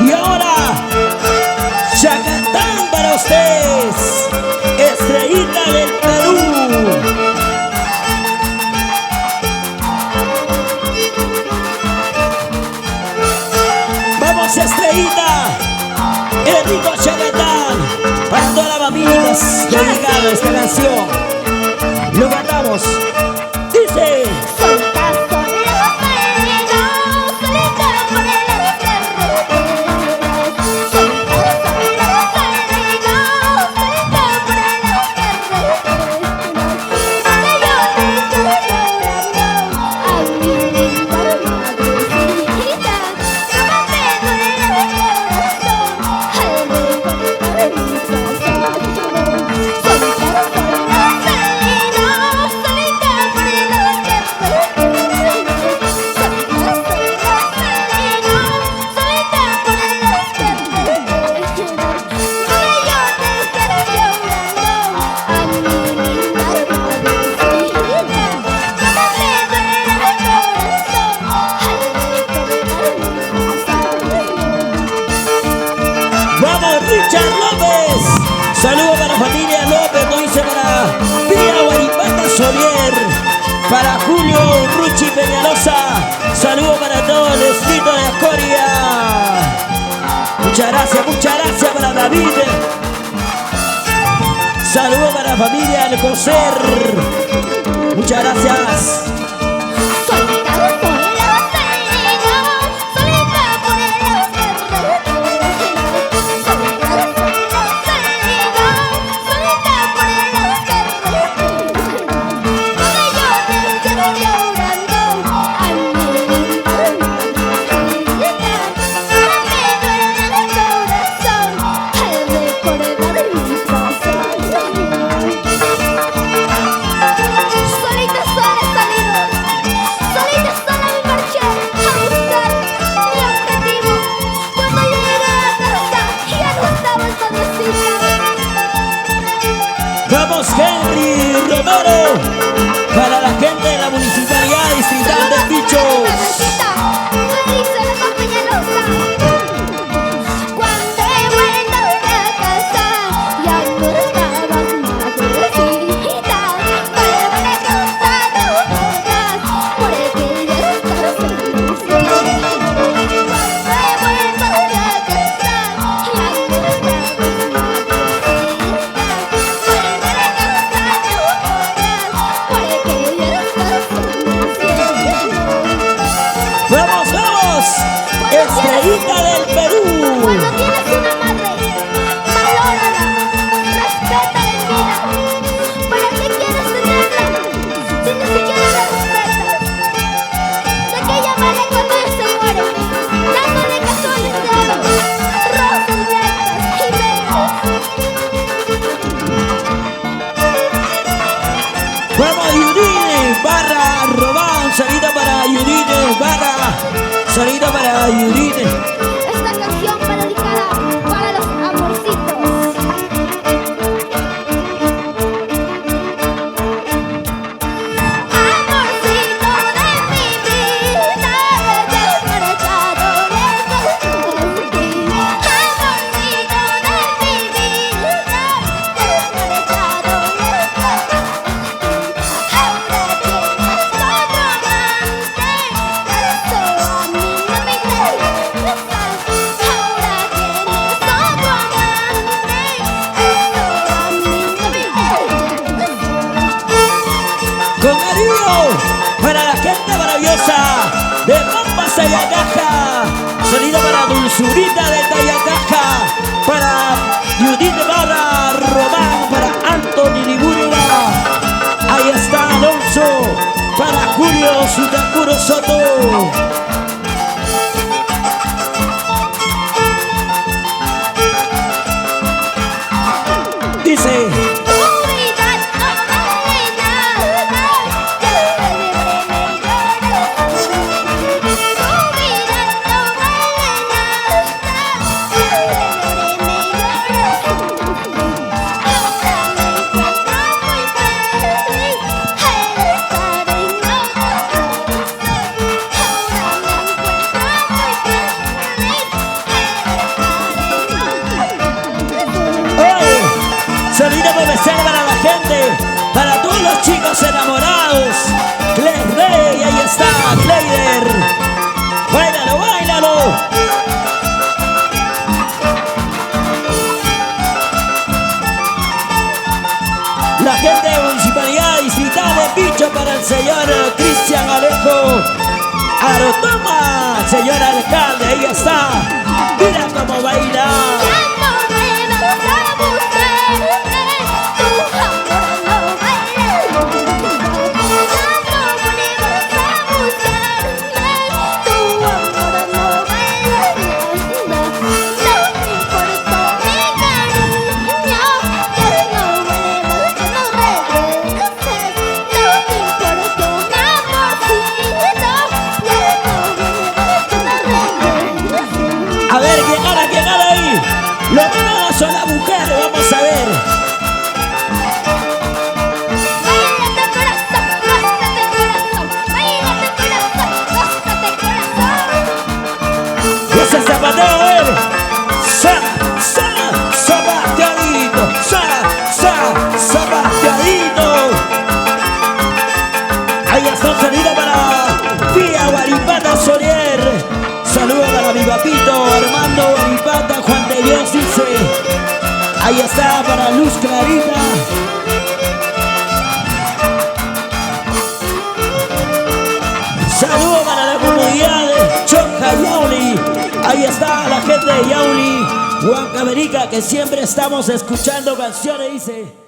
Y ahora, Chacatán para ustedes, Estrellita del Perú. Vamos, Estrellita, el rico Chacatán, para toda la familia dedicada a esta canción. Lo cantamos, dice. Richard López, saludos para la familia López, no dice para Pía Guaripata Solier, para Julio Ruchi Peñalosa, saludos para todo el distrito de Ascoria. Muchas gracias para David. Saludos para la familia Alcocer. Muchas gracias. Vamos, Henry Romero, para la gente de la Municipalidad Distrital de Pichos. Estrellita del Perú. Cuando tienes una madre, valórala, respétala en vida. ¿Para qué quieres tenerla si ni siquiera la respetas? ¿De qué llamarle cuando ella se muere? Dándole cazones de oro, rosas blancas y negras. Vamos, Yurine barra Robán, salida para Yurine barra. Salida para Yurine. Esta canción va dedicada para los amorcitos. Amorcito de mi vida, desmarchado lejos de ti. Amorcito de mi vida, desmarchado lejos de ti. Ahora tienes otro amante, eso a mí no me interesa. Ahora tienes otro amante, eso a mí no me interesa. Con cariño para la gente maravillosa de Pampas Tayacaja. Salida para Dulzurita de Tayacaja, para Judith barra Román, para Anthony Libúriga. Ahí está Alonso, para Julio Sutacuro Soto. Dice. el señor Cristian Alejo Arotoma, señor alcalde, ahí está. Mira cómo baila. A ver, ¿quién gana ahí? Los dos son las mujeres, vamos a ver. Ese zapateo, a ver. Zapateadito. Zapateadito. Ahí está, salida para Fía Guaripata Solier. Saludos para mi papito Armando Guaripata, Juan de Dios dice. Ahí está para Luz Clarita. Saludos para la comunidad de Choca Yauli. Ahí está la gente de Yauli, Huancavelica, que siempre estamos escuchando canciones, dice.